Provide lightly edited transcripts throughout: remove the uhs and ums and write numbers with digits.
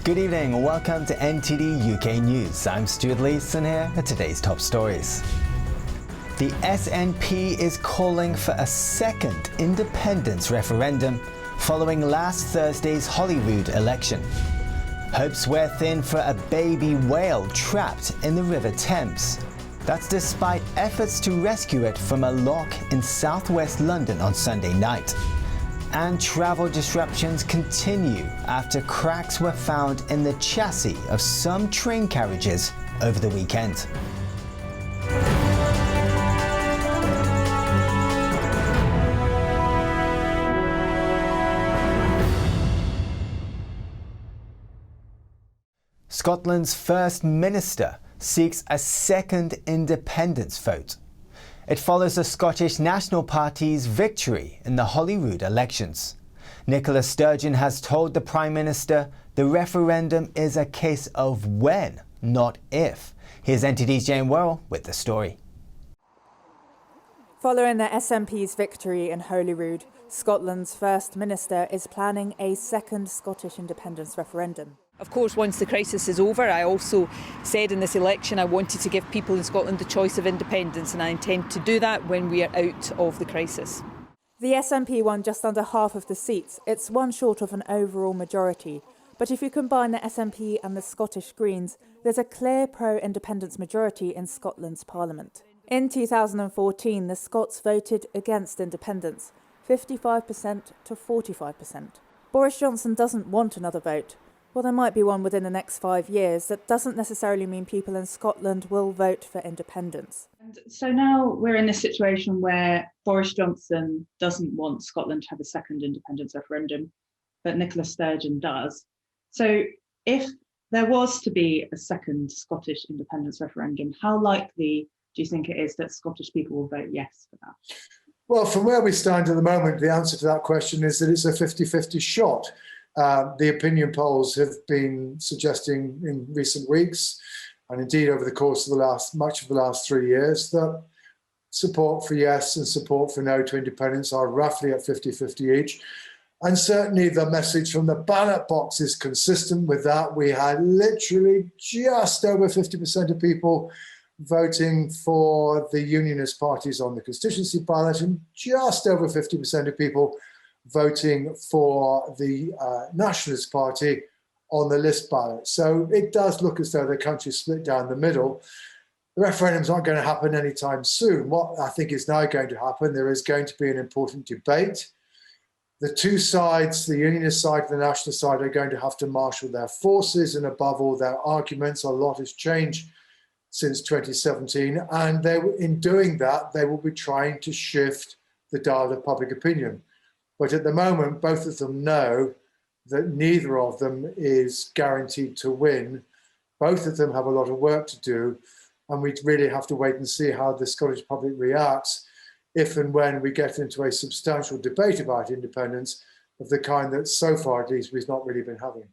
Good evening and welcome to NTD UK News. I'm Stuart Leeson here at today's top stories. The SNP is calling for a second independence referendum following last Thursday's Holyrood election. Hopes wear thin for a baby whale trapped in the River Thames. That's despite efforts to rescue it from a lock in southwest London on Sunday night. And travel disruptions continue after cracks were found in the chassis of some train carriages over the weekend. Scotland's First Minister seeks a second independence vote. It follows the Scottish National Party's victory in the Holyrood elections. Nicola Sturgeon has told the Prime Minister the referendum is a case of when, not if. Here's NTD's Jane Worrell with the story. Following the SNP's victory in Holyrood, Scotland's First Minister is planning a second Scottish independence referendum. Of course, once the crisis is over, I also said in this election I wanted to give people in Scotland the choice of independence, and I intend to do that when we are out of the crisis. The SNP won just under half of the seats. It's one short of an overall majority. But if you combine the SNP and the Scottish Greens, there's a clear pro-independence majority in Scotland's Parliament. In 2014, the Scots voted against independence, 55% to 45%. Boris Johnson doesn't want another vote. Well, there might be one within the next 5 years. That doesn't necessarily mean people in Scotland will vote for independence. So now we're in a situation where Boris Johnson doesn't want Scotland to have a second independence referendum, but Nicola Sturgeon does. So if there was to be a second Scottish independence referendum, how likely do you think it is that Scottish people will vote yes for that? Well, from where we stand at the moment, the answer to that question is that it's a 50-50 shot. The opinion polls have been suggesting in recent weeks, and indeed over the course of much of the last 3 years, that support for yes and support for no to independence are roughly at 50-50 each. And certainly the message from the ballot box is consistent with that. We had literally just over 50% of people voting for the unionist parties on the constituency ballot, and just over 50% of people voting for the Nationalist Party on the list ballot. So it does look as though the country's split down the middle. The referendum's not going to happen anytime soon. What I think is now going to happen, there is going to be an important debate. The two sides, the unionist side and the nationalist side, are going to have to marshal their forces and above all their arguments. A lot has changed since 2017, and in doing that, they will be trying to shift the dial of public opinion. But at the moment, both of them know that neither of them is guaranteed to win. Both of them have a lot of work to do, and we really have to wait and see how the Scottish public reacts if and when we get into a substantial debate about independence of the kind that so far, at least, we've not really been having.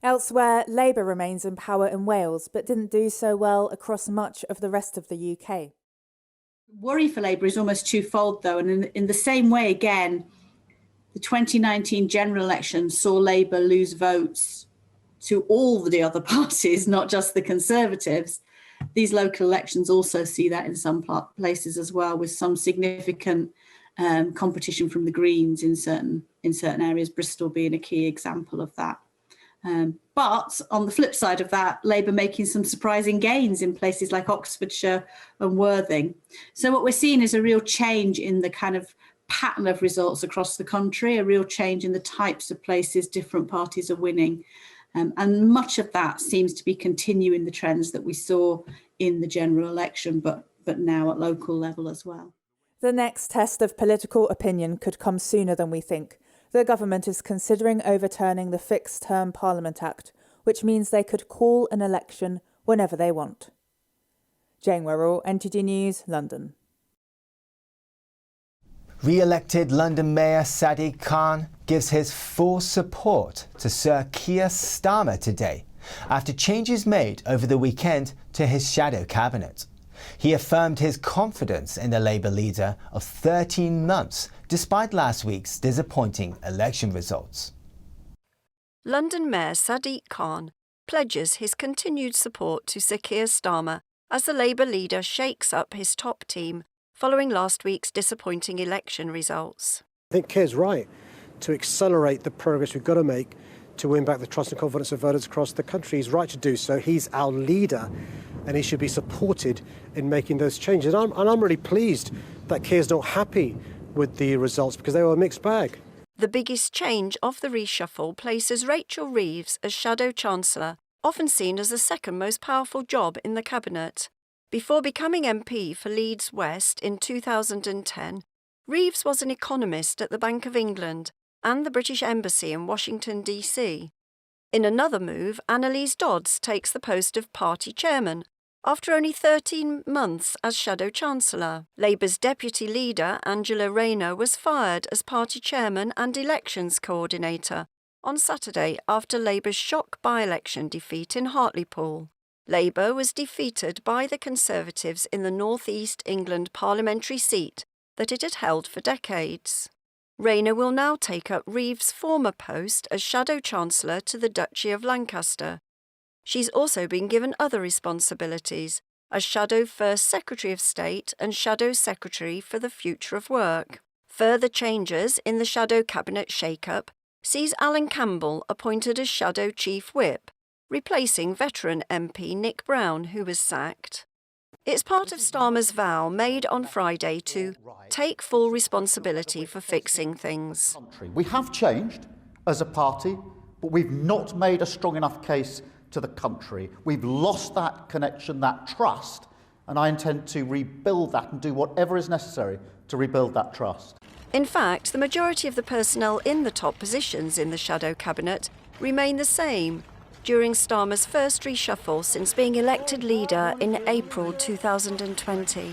Elsewhere, Labour remains in power in Wales, but didn't do so well across much of the rest of the UK. Worry for Labour is almost twofold, though, and in the same way, again, the 2019 general election saw Labour lose votes to all the other parties, not just the Conservatives. These local elections also see that in some places as well, with some significant competition from the Greens in certain areas, Bristol being a key example of that. But on the flip side of that, Labour making some surprising gains in places like Oxfordshire and Worthing. So what we're seeing is a real change in the kind of pattern of results across the country, a real change in the types of places different parties are winning. And much of that seems to be continuing the trends that we saw in the general election, but now at local level as well. The next test of political opinion could come sooner than we think. The government is considering overturning the Fixed Term Parliament Act, which means they could call an election whenever they want. Jane Worrell, NTD News, London. Re-elected London Mayor Sadiq Khan gives his full support to Sir Keir Starmer today after changes made over the weekend to his shadow cabinet. He affirmed his confidence in the Labour leader of 13 months, despite last week's disappointing election results. London Mayor Sadiq Khan pledges his continued support to Sir Keir Starmer as the Labour leader shakes up his top team following last week's disappointing election results. I think Keir's right to accelerate the progress we've got to make to win back the trust and confidence of voters across the country. He's right to do so. He's our leader and he should be supported in making those changes. And I'm really pleased that Keir's not happy with the results because they were a mixed bag. The biggest change of the reshuffle places Rachel Reeves as Shadow Chancellor, often seen as the second most powerful job in the Cabinet. Before becoming MP for Leeds West in 2010, Reeves was an economist at the Bank of England and the British Embassy in Washington, D.C. In another move, Annalise Dodds takes the post of party chairman after only 13 months as Shadow Chancellor. Labour's deputy leader, Angela Rayner, was fired as party chairman and elections coordinator on Saturday after Labour's shock by-election defeat in Hartlepool. Labour was defeated by the Conservatives in the North East England parliamentary seat that it had held for decades. Rayner will now take up Reeves' former post as Shadow Chancellor to the Duchy of Lancaster. She's also been given other responsibilities as Shadow First Secretary of State and Shadow Secretary for the Future of Work. Further changes in the Shadow Cabinet shake-up sees Alan Campbell appointed as Shadow Chief Whip, replacing veteran MP Nick Brown, who was sacked. It's part of Starmer's vow made on Friday to take full responsibility for fixing things. We have changed as a party, but we've not made a strong enough case to the country. We've lost that connection, that trust, and I intend to rebuild that and do whatever is necessary to rebuild that trust. In fact, the majority of the personnel in the top positions in the Shadow Cabinet remain the same during Starmer's first reshuffle since being elected leader in April 2020.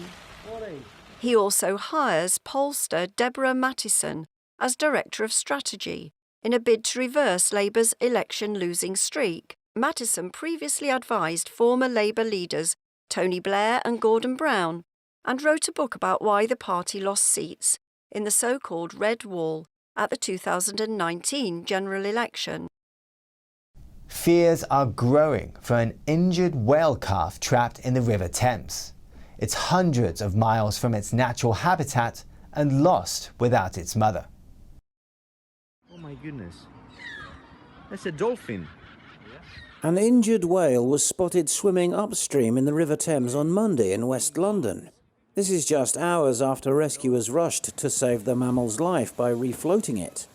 He also hires pollster Deborah Mattison as Director of Strategy in a bid to reverse Labour's election-losing streak. Mattison previously advised former Labour leaders Tony Blair and Gordon Brown and wrote a book about why the party lost seats in the so-called Red Wall at the 2019 general election. Fears are growing for an injured whale calf trapped in the River Thames. It's hundreds of miles from its natural habitat and lost without its mother. Oh my goodness. That's a dolphin. An injured whale was spotted swimming upstream in the River Thames on Monday in West London. This is just hours after rescuers rushed to save the mammal's life by refloating it.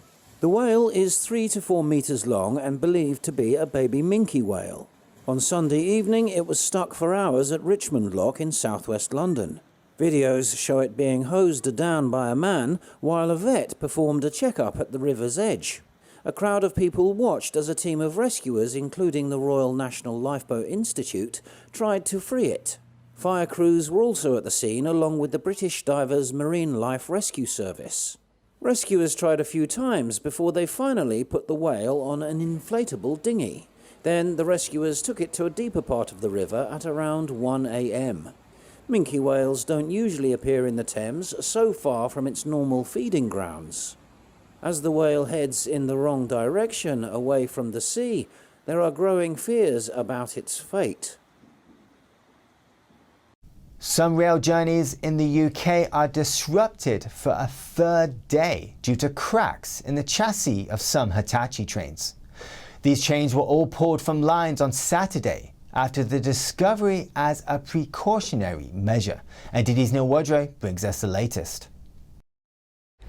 The whale is 3 to 4 metres long and believed to be a baby Minky whale. On Sunday evening, it was stuck for hours at Richmond Lock in southwest London. Videos show it being hosed down by a man while a vet performed a checkup at the river's edge. A crowd of people watched as a team of rescuers, including the Royal National Lifeboat Institute, tried to free it. Fire crews were also at the scene, along with the British Divers Marine Life Rescue Service. Rescuers tried a few times before they finally put the whale on an inflatable dinghy. Then the rescuers took it to a deeper part of the river at around 1 a.m. Minky whales don't usually appear in the Thames, so far from its normal feeding grounds. As the whale heads in the wrong direction, away from the sea, there are growing fears about its fate. Some rail journeys in the UK are disrupted for a third day due to cracks in the chassis of some Hitachi trains. These trains were all pulled from lines on Saturday after the discovery as a precautionary measure. NTD's Neil Wadrow brings us the latest.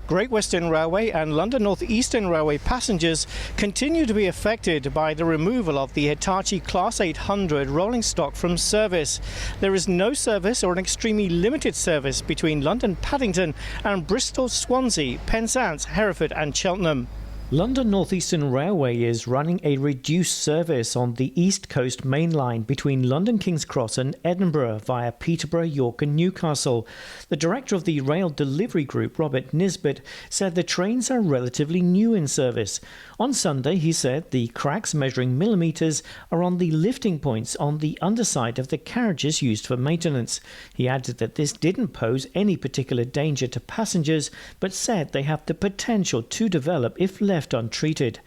Great Western Railway and London North Eastern Railway passengers continue to be affected by the removal of the Hitachi Class 800 rolling stock from service. There is no service or an extremely limited service between London Paddington and Bristol Swansea, Penzance, Hereford and Cheltenham. London North Eastern Railway is running a reduced service on the East Coast Main Line between London King's Cross and Edinburgh via Peterborough, York and Newcastle. The director of the Rail Delivery Group, Robert Nisbet, said the trains are relatively new in service. On Sunday, he said the cracks measuring millimetres are on the lifting points on the underside of the carriages used for maintenance. He added that this didn't pose any particular danger to passengers, but said they have the potential to develop if left untreated.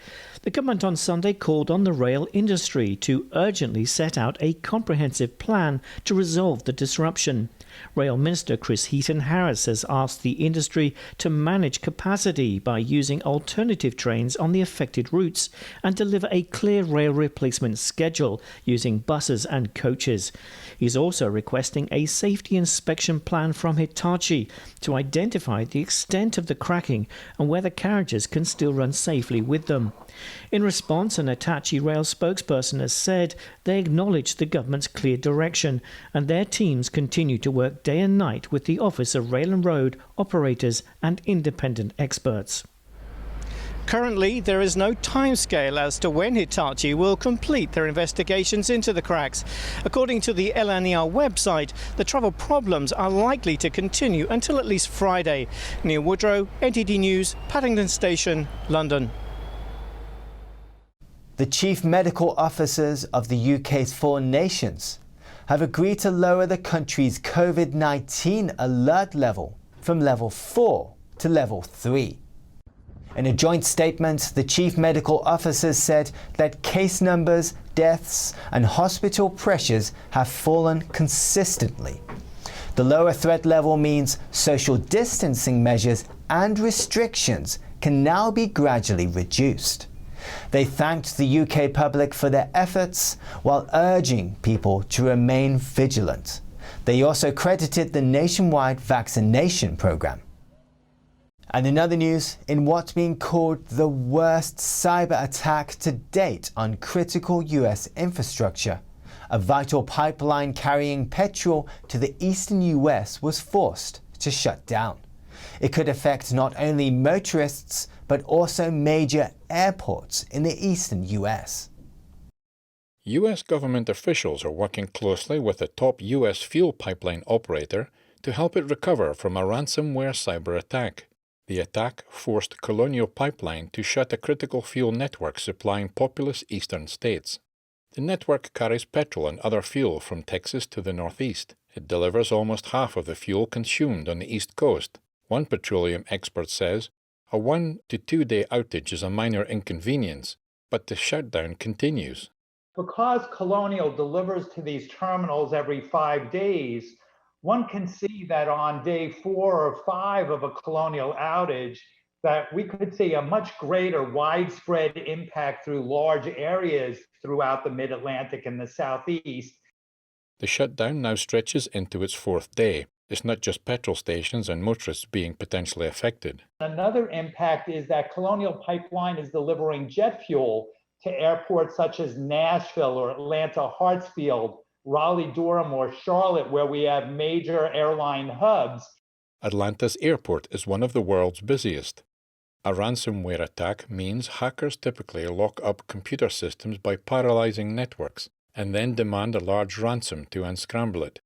The government on Sunday called on the rail industry to urgently set out a comprehensive plan to resolve the disruption. Rail Minister Chris Heaton-Harris has asked the industry to manage capacity by using alternative trains on the affected routes and deliver a clear rail replacement schedule using buses and coaches. He's also requesting a safety inspection plan from Hitachi to identify the extent of the cracking and whether carriages can still run safely with them. In response, an Hitachi rail spokesperson has said they acknowledge the government's clear direction and their teams continue to work day and night with the Office of Rail and Road operators and independent experts. Currently, there is no timescale as to when Hitachi will complete their investigations into the cracks. According to the LNER website, the travel problems are likely to continue until at least Friday. Neil Woodrow, NTD News, Paddington Station, London. The chief medical officers of the UK's 4 nations have agreed to lower the country's COVID-19 alert level from level 4 to level 3. In a joint statement, the chief medical officers said that case numbers, deaths and hospital pressures have fallen consistently. The lower threat level means social distancing measures and restrictions can now be gradually reduced. They thanked the UK public for their efforts while urging people to remain vigilant. They also credited the nationwide vaccination programme. And in other news, in what's being called the worst cyber attack to date on critical US infrastructure, a vital pipeline carrying petrol to the eastern US was forced to shut down. It could affect not only motorists, but also major airports in the eastern US. US government officials are working closely with a top US fuel pipeline operator to help it recover from a ransomware cyber attack. The attack forced Colonial Pipeline to shut a critical fuel network supplying populous eastern states. The network carries petrol and other fuel from Texas to the northeast. It delivers almost half of the fuel consumed on the East Coast. One petroleum expert says, a 1 to 2 day outage is a minor inconvenience, but the shutdown continues. Because Colonial delivers to these terminals every 5 days, one can see that on day 4 or 5 of a Colonial outage, that we could see a much greater widespread impact through large areas throughout the mid-Atlantic and the southeast. The shutdown now stretches into its 4th day. It's not just petrol stations and motorists being potentially affected. Another impact is that Colonial Pipeline is delivering jet fuel to airports such as Nashville or Atlanta Hartsfield, Raleigh-Durham or Charlotte, where we have major airline hubs. Atlanta's airport is one of the world's busiest. A ransomware attack means hackers typically lock up computer systems by paralyzing networks and then demand a large ransom to unscramble it.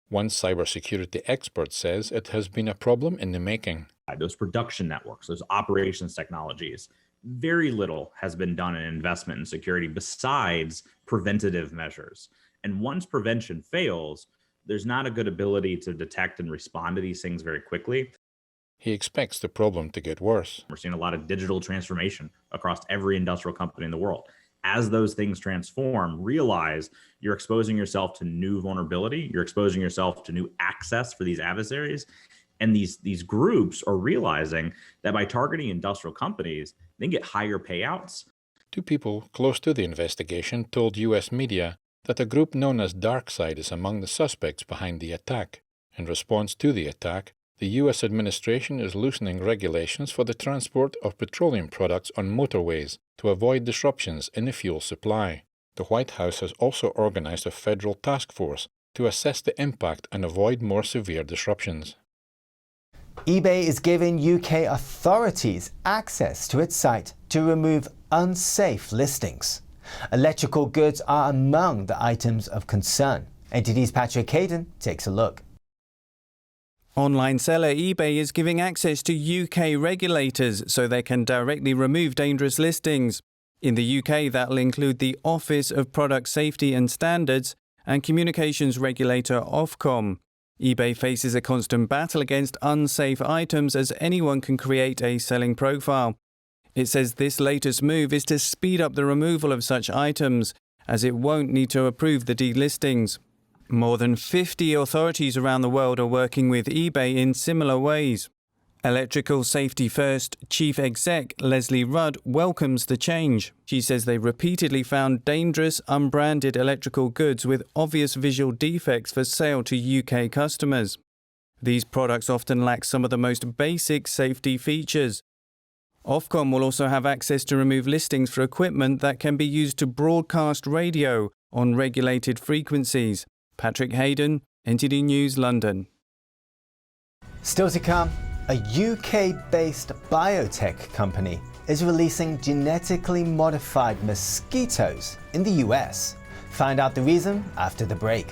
One cybersecurity expert says it has been a problem in the making. Those production networks, those operations technologies, very little has been done in investment in security besides preventative measures. And once prevention fails, there's not a good ability to detect and respond to these things very quickly. He expects the problem to get worse. We're seeing a lot of digital transformation across every industrial company in the world. As those things transform, realize you're exposing yourself to new vulnerability, you're exposing yourself to new access for these adversaries. And these groups are realizing that by targeting industrial companies, they can get higher payouts. 2 people close to the investigation told US media that a group known as DarkSide is among the suspects behind the attack. In response to the attack, the US administration is loosening regulations for the transport of petroleum products on motorways to avoid disruptions in the fuel supply. The White House has also organized a federal task force to assess the impact and avoid more severe disruptions. eBay is giving UK authorities access to its site to remove unsafe listings. Electrical goods are among the items of concern. NTD's Patrick Hayden takes a look. Online seller eBay is giving access to UK regulators so they can directly remove dangerous listings. In the UK, that'll include the Office of Product Safety and Standards and communications regulator Ofcom. eBay faces a constant battle against unsafe items as anyone can create a selling profile. It says this latest move is to speed up the removal of such items, as it won't need to approve the delistings. More than 50 authorities around the world are working with eBay in similar ways. Electrical Safety First Chief Exec Leslie Rudd welcomes the change. She says they repeatedly found dangerous, unbranded electrical goods with obvious visual defects for sale to UK customers. These products often lack some of the most basic safety features. Ofcom will also have access to remove listings for equipment that can be used to broadcast radio on regulated frequencies. Patrick Hayden, NTD News, London. Still to come, a UK-based biotech company is releasing genetically modified mosquitoes in the US. Find out the reason after the break.